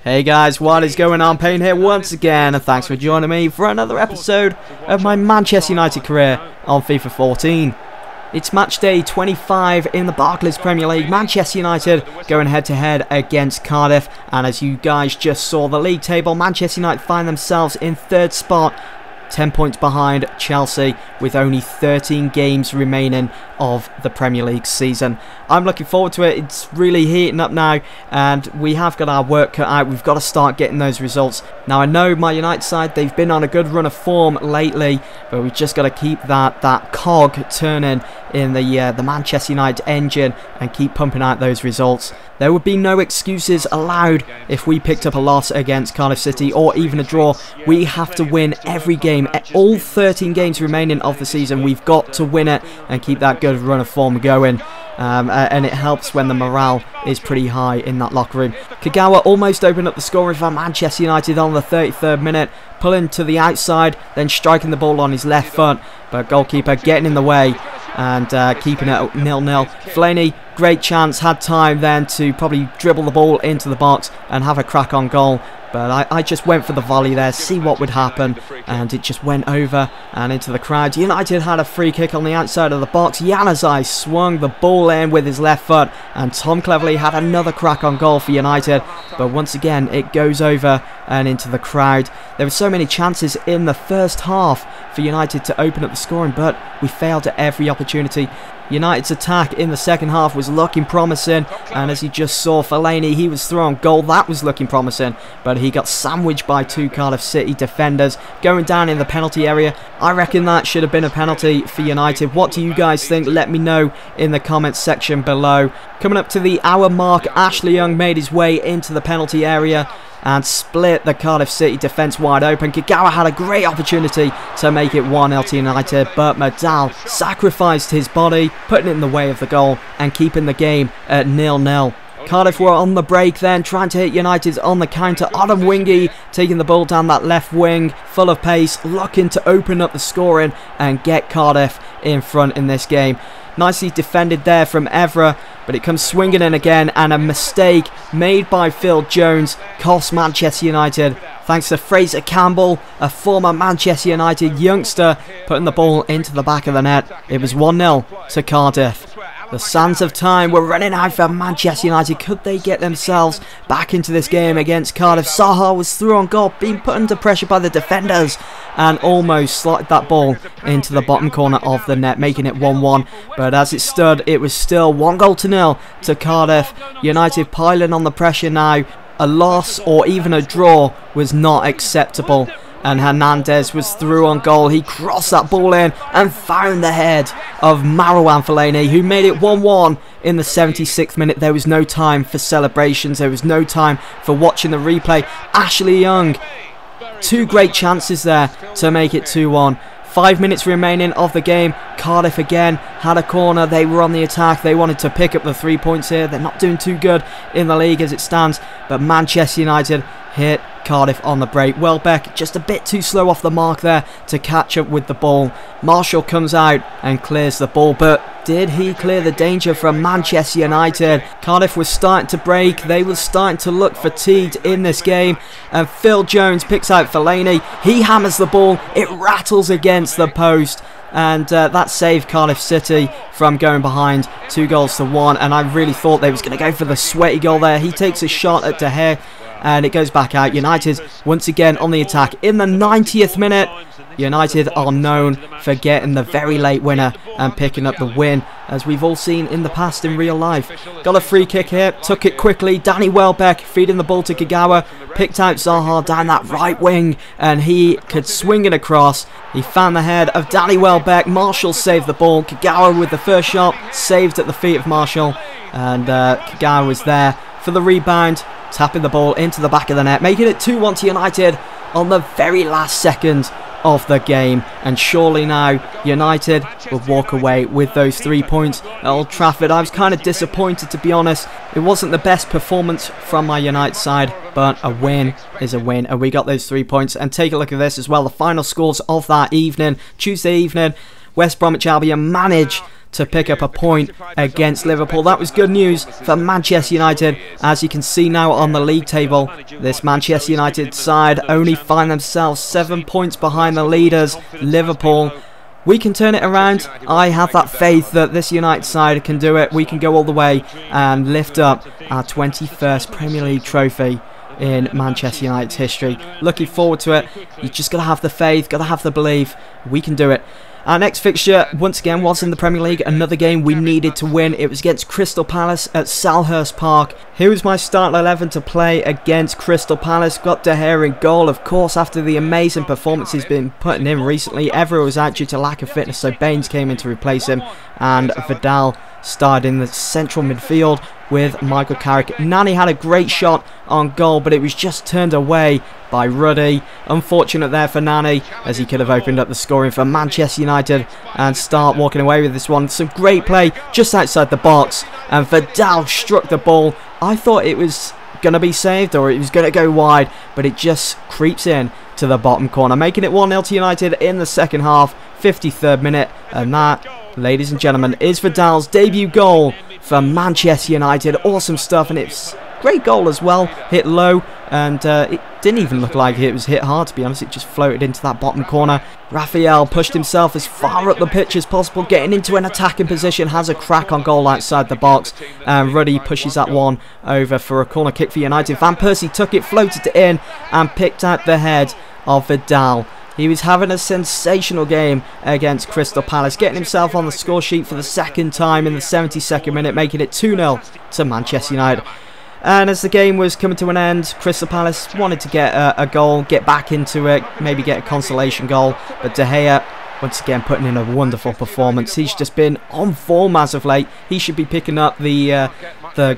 Hey guys, what is going on? Payne here once again, and thanks for joining me for another episode of my Manchester United career on FIFA 14. It's match day 25 in the Barclays Premier League. Manchester United going head to head against Cardiff, and as you guys just saw the league table, Manchester United find themselves in third spot, 10 points behind Chelsea with only 13 games remaining of the Premier League season. I'm looking forward to it. It's really heating up now and we have got our work cut out. We've got to start getting those results. Now I know my United side, they've been on a good run of form lately, but we've just got to keep that cog turning in the Manchester United engine and keep pumping out those results. There would be no excuses allowed if we picked up a loss against Cardiff City or even a draw. We have to win every game. All 13 games remaining of the season, we've got to win it and keep that good run of form going. And it helps when the morale is pretty high in that locker room. Kagawa almost opened up the scoring for Manchester United on the 33rd minute, pulling to the outside, then striking the ball on his left foot, but goalkeeper getting in the way and keeping it 0-0. Fellaini, great chance, had time then to probably dribble the ball into the box and have a crack on goal. But I just went for the volley there, see what would happen, and it just went over and into the crowd. United had a free kick on the outside of the box. Januzaj swung the ball in with his left foot, and Tom Cleverley had another crack on goal for United. But once again, it goes over and into the crowd. There were so many chances in the first half for United to open up the scoring, but we failed at every opportunity. United's attack in the second half was looking promising, and as you just saw, Fellaini, he was throwing goal, that was looking promising, but he got sandwiched by two Cardiff City defenders going down in the penalty area. I reckon that should have been a penalty for United. What do you guys think? Let me know in the comments section below. Coming up to the hour mark, Ashley Young made his way into the penalty area and split the Cardiff City defence wide open. Kagawa had a great opportunity to make it 1-0 to United, but Madal sacrificed his body, putting it in the way of the goal and keeping the game at 0-0. Cardiff were on the break then, trying to hit United on the counter. Adam Wingy taking the ball down that left wing, full of pace, looking to open up the scoring and get Cardiff in front in this game. Nicely defended there from Evra, but it comes swinging in again, and a mistake made by Phil Jones costs Manchester United. Thanks to Fraser Campbell, a former Manchester United youngster, putting the ball into the back of the net. It was 1-0 to Cardiff. The sands of time were running out for Manchester United. Could they get themselves back into this game against Cardiff? Zaha was through on goal, being put under pressure by the defenders, and almost slotted that ball into the bottom corner of the net, making it 1-1. But as it stood, it was still 1-0 to Cardiff. United piling on the pressure now. A loss or even a draw was not acceptable. And Hernandez was through on goal. He crossed that ball in and found the head of Marouane Fellaini, who made it 1-1 in the 76th minute. There was no time for celebrations. There was no time for watching the replay. Ashley Young, two great chances there to make it 2-1. 5 minutes remaining of the game. Cardiff again had a corner. They were on the attack. They wanted to pick up the 3 points here. They're not doing too good in the league as it stands, but Manchester United hit Cardiff on the break. Welbeck just a bit too slow off the mark there to catch up with the ball. Marshall comes out and clears the ball, but did he clear the danger from Manchester United? Cardiff was starting to break. They were starting to look fatigued in this game, and Phil Jones picks out Fellaini. He hammers the ball. It rattles against the post, and that saved Cardiff City from going behind 2-1, and I really thought they was going to go for the sweaty goal there. He takes a shot at De Gea and it goes back out. United once again on the attack in the 90th minute. United are known for getting the very late winner and picking up the win, as we've all seen in the past in real life. Got a free kick here, took it quickly. Danny Welbeck feeding the ball to Kagawa, picked out Zaha down that right wing, and he could swing it across. He found the head of Danny Welbeck. Marshall saved the ball. Kagawa with the first shot, saved at the feet of Marshall, and Kagawa was there for the rebound, tapping the ball into the back of the net, making it 2-1 to United on the very last second of the game. And surely now United will walk away with those 3 points at Old Trafford. I was kind of disappointed, to be honest. It wasn't the best performance from my United side, but a win is a win, and we got those 3 points. And take a look at this as well, the final scores of that evening, Tuesday evening. West Bromwich Albion managed to pick up a point against Liverpool. That was good news for Manchester United. As you can see now on the league table, this Manchester United side only find themselves 7 points behind the leaders, Liverpool. We can turn it around. I have that faith that this United side can do it. We can go all the way and lift up our 21st Premier League trophy in Manchester United's history. Looking forward to it. You just got to have the faith, got to have the belief. We can do it. Our next fixture, once again, was in the Premier League. Another game we needed to win. It was against Crystal Palace at Selhurst Park. Here was my starting 11 to play against Crystal Palace. Got De Gea in goal, of course, after the amazing performance he's been putting in recently. Evra was out due to lack of fitness, so Baines came in to replace him. And Vidal started in the central midfield with Michael Carrick. Nani had a great shot on goal, but it was just turned away by Ruddy. Unfortunate there for Nani, as he could have opened up the scoring for Manchester United and start walking away with this one. Some great play just outside the box, and Vidal struck the ball. I thought it was going to be saved or it was going to go wide, but it just creeps in to the bottom corner, making it 1-0 to United in the second half, 53rd minute, and that, ladies and gentlemen, is Vidal's debut goal for Manchester United. Awesome stuff, and it's great goal as well. Hit low, and it didn't even look like it was hit hard, to be honest. It just floated into that bottom corner. Raphael pushed himself as far up the pitch as possible, getting into an attacking position, has a crack on goal outside the box, and Ruddy pushes that one over for a corner kick for United. Van Persie took it, floated it in, and picked out the head of Vidal. He was having a sensational game against Crystal Palace, getting himself on the score sheet for the second time in the 72nd minute, making it 2-0 to Manchester United. And as the game was coming to an end, Crystal Palace wanted to get a goal, get back into it, maybe get a consolation goal, but De Gea, once again, putting in a wonderful performance. He's just been on form as of late. He should be picking up the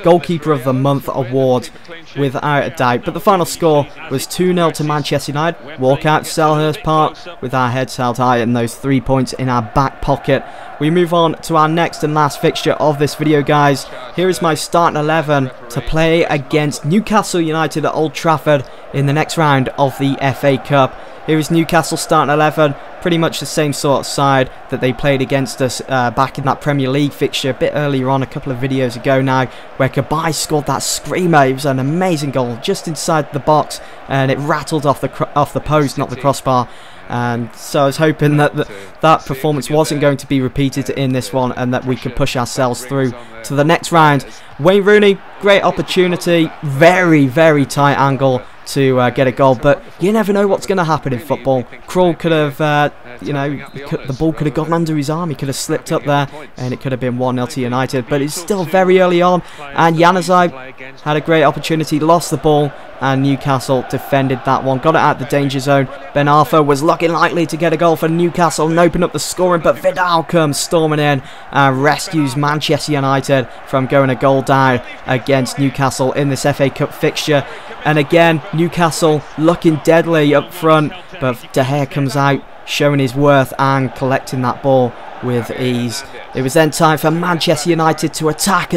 Goalkeeper of the Month award without a doubt. But the final score was 2-0 to Manchester United. Walk out to Selhurst Park with our heads held high and those 3 points in our back pocket. We move on to our next and last fixture of this video, guys. Here is my starting 11 to play against Newcastle United at Old Trafford in the next round of the FA Cup. Here is Newcastle starting 11, pretty much the same sort of side that they played against us back in that Premier League fixture a bit earlier on, a couple of videos ago now, where Kabay scored that screamer. It was an amazing goal just inside the box, and it rattled off the post, not the crossbar. And so I was hoping that that performance wasn't going to be repeated in this one, and that we could push ourselves through to the next round. Wayne Rooney, great opportunity, very, very tight angle to get a goal, but you never know what's going to happen in football. Krul could have, the ball could have gone under his arm, he could have slipped up there, and it could have been 1-0 to United, but it's still very early on, and Januzaj had a great opportunity, lost the ball, and Newcastle defended that one, got it out the danger zone. Ben Arfa was looking likely to get a goal for Newcastle and open up the scoring, but Vidal comes storming in and rescues Manchester United from going a goal down against Newcastle in this FA Cup fixture. And again, Newcastle looking deadly up front, but De Gea comes out showing his worth and collecting that ball with ease. It was then time for Manchester United to attack.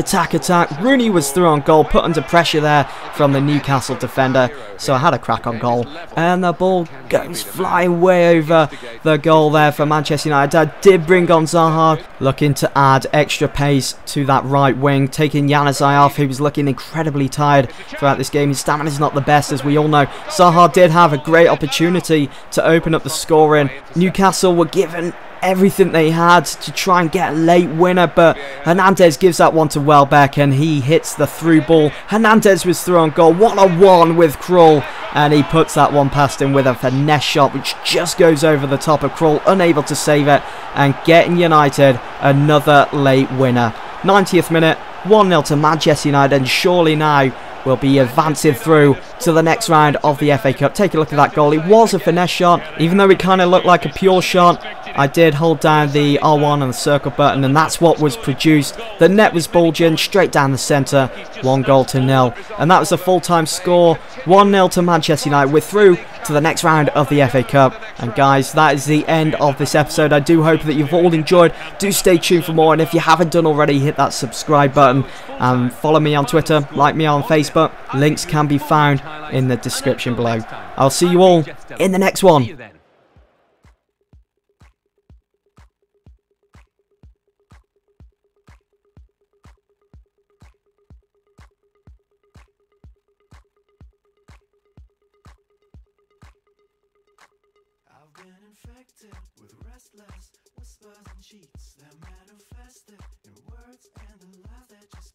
Rooney was through on goal, put under pressure there from the Newcastle defender, so I had a crack on goal, and the ball goes flying way over the goal there for Manchester United. I did bring on Zaha, looking to add extra pace to that right wing, taking Januzaj off, who was looking incredibly tired throughout this game. His stamina is not the best, as we all know. Zaha did have a great opportunity to open up the scoring. Newcastle were given everything they had to try and get a late winner, but Hernandez gives that one to Welbeck and he hits the through ball. Hernandez was through on goal, 1-on-1 with Krul, and he puts that one past him with a finesse shot which just goes over the top of Krul, unable to save it, and getting United another late winner. 90th minute, 1-0 to Manchester United, and surely now will be advancing through to the next round of the FA Cup. Take a look at that goal. It was a finesse shot, even though it kind of looked like a pure shot. I did hold down the R1 and the circle button, and that's what was produced. The net was bulging straight down the centre, 1-0. And that was the full-time score, 1-0 to Manchester United. We're through to the next round of the FA Cup. And guys, that is the end of this episode. I do hope that you've all enjoyed. Do stay tuned for more, and if you haven't done already, hit that subscribe button and follow me on Twitter, like me on Facebook. Links can be found in the description below. I'll see you all in the next one. been infected with restless whispers and cheats that manifested in words and the lies that you